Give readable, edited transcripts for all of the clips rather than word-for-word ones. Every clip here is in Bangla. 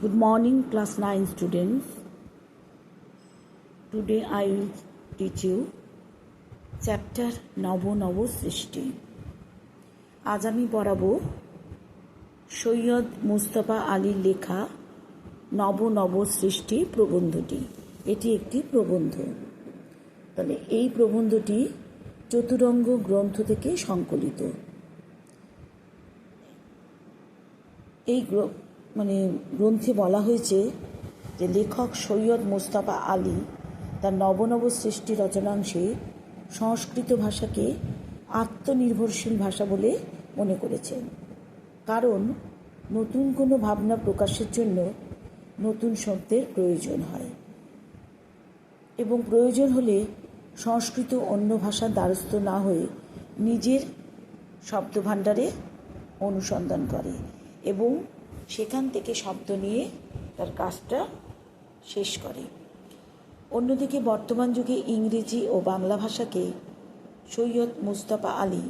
Good morning, class 9 students. Today I will teach you chapter নব নব সৃষ্টি। আজ আমি পড়াবো সৈয়দ মুস্তফা আলীর লেখা নব নব সৃষ্টি প্রবন্ধটি। এটি একটি প্রবন্ধ। তাহলে এই প্রবন্ধটি চতুরঙ্গ গ্রন্থ থেকে সংকলিত। এই গ্রন্থে বলা হয়েছে যে লেখক সৈয়দ মুস্তফা আলী তার নবনব সৃষ্টি রচনাংশে সংস্কৃত ভাষাকে আত্মনির্ভরশীল ভাষা বলে মনে করেছেন, কারণ নতুন কোনো ভাবনা প্রকাশের জন্য নতুন শব্দের প্রয়োজন হয় এবং প্রয়োজন হলে সংস্কৃত অন্য ভাষার দ্বারস্থ না হয়ে নিজের শব্দভাণ্ডারে অনুসন্ধান করে এবং সেখান থেকে শব্দ নিয়ে তার কাজটা শেষ করে। অন্যদিকে বর্তমান যুগে ইংরেজি ও বাংলা ভাষাকে সৈয়দ মুস্তফা আলী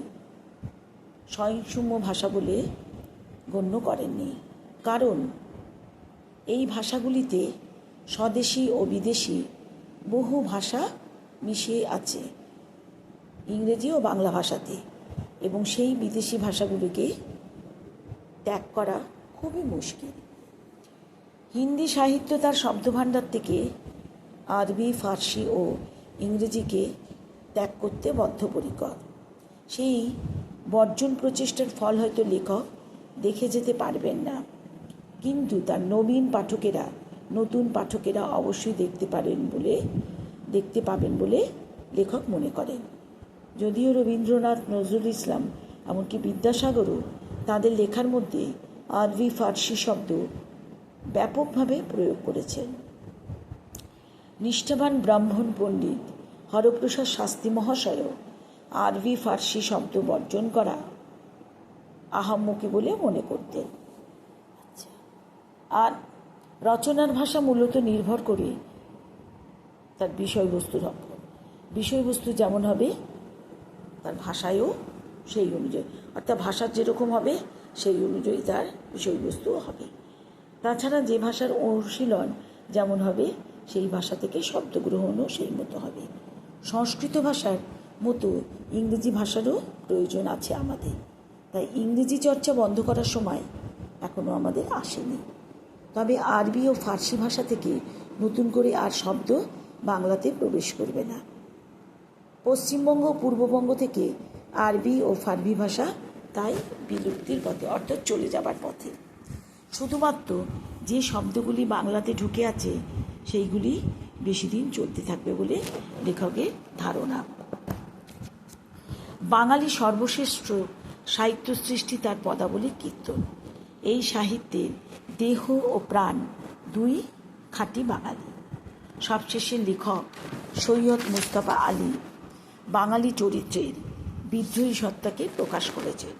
স্বয়ংসম্য ভাষা বলে গণ্য করেননি, কারণ এই ভাষাগুলিতে স্বদেশী ও বিদেশি বহু ভাষা মিশিয়ে আছে ইংরেজি ও বাংলা ভাষাতে, এবং সেই বিদেশি ভাষাগুলিকে ত্যাগ করা খুবই মুশকিল। হিন্দি সাহিত্য তার শব্দভাণ্ডার থেকে আরবি, ফার্সি ও ইংরেজিকে ত্যাগ করতে বদ্ধপরিকর। সেই বর্জন প্রচেষ্টার ফল হয়তো লেখক দেখে যেতে পারবেন না, কিন্তু তার নতুন পাঠকেরা অবশ্যই দেখতে পাবেন বলে লেখক মনে করেন। যদিও রবীন্দ্রনাথ, নজরুল ইসলাম, এমনকি বিদ্যাসাগরও তাদের লেখার মধ্যে আরবি, ফার্সি শব্দ ব্যাপকভাবে প্রয়োগ করেছেন। নিষ্ঠাবান ব্রাহ্মণ পণ্ডিত হরপ্রসাদ শাস্ত্রী মহাশয়ও আরবি, ফার্সি শব্দ বর্জন করা আহাম্মকি বলে মনে করতেন। আর রচনার ভাষা মূলত নির্ভর করে তার বিষয়বস্তুর উপর। বিষয়বস্তু যেমন হবে তার ভাষায়ও সেই অনুযায়ী, অর্থাৎ ভাষার যেরকম হবে সেই অনুযায়ী তার বিষয়বস্তুও হবে। তাছাড়া যে ভাষার অনুশীলন যেমন হবে সেই ভাষা থেকে শব্দগ্রহণও সেই মতো হবে। সংস্কৃত ভাষার মতো ইংরেজি ভাষারও প্রয়োজন আছে আমাদের, তাই ইংরেজি চর্চা বন্ধ করার সময় এখনও আমাদের আসেনি। তবে আরবি ও ফার্সি ভাষা থেকে নতুন করে আর শব্দ বাংলাতে প্রবেশ করবে না। পশ্চিমবঙ্গ ও পূর্ববঙ্গ থেকে আরবি ও ফার্সি ভাষা তাই বিলুপ্তির পথে, অর্থাৎ চলে যাবার পথে। শুধুমাত্র যে শব্দগুলি বাংলাতে ঢুকে আছে সেইগুলি বেশি দিন চলতে থাকবে বলে লেখকের ধারণা। বাঙালি সর্বশ্রেষ্ঠ সাহিত্য সৃষ্টি তার পদাবলী কীর্তন। এই সাহিত্যের দেহ ও প্রাণ দুই খাঁটি বাঙালি। সবশেষে লেখক সৈয়দ মুস্তফা আলী বাঙালি চরিত্রের বিদ্রোহী সত্তাকে প্রকাশ করেছেন।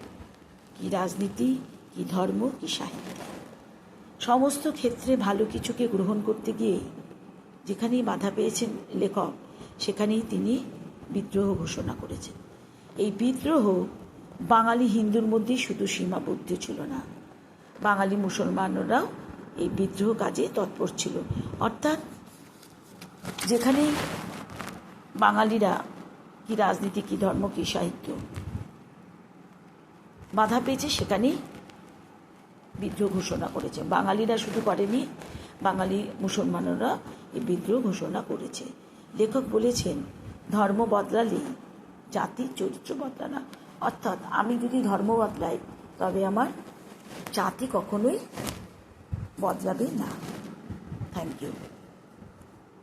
কি রাজনীতি, কি ধর্ম, কি সাহিত্য, সমস্ত ক্ষেত্রে ভালো কিছুকে গ্রহণ করতে গিয়ে যেখানেই বাধা পেয়েছেন লেখক, সেখানেই তিনি বিদ্রোহ ঘোষণা করেছেন। এই বিদ্রোহ বাঙালি হিন্দুর মধ্যেই শুধু সীমাবদ্ধ ছিল না, বাঙালি মুসলমানরাও এই বিদ্রোহ কাজে তৎপর ছিল। অর্থাৎ যেখানেই বাঙালিরা কি রাজনীতি, কি ধর্ম, কি সাহিত্য বাধা পেয়েছে সেখানেই বিদ্রোহ ঘোষণা করেছে। বাঙালিরা শুধু করেনি, বাঙালি মুসলমানরা এই বিদ্রোহ ঘোষণা করেছে। লেখক বলেছেন, ধর্ম বদলালে জাতির চরিত্র বদলায় না। অর্থাৎ আমি যদি ধর্ম বদলাই তবে আমার জাতি কখনোই বদলাবে না। Thank you.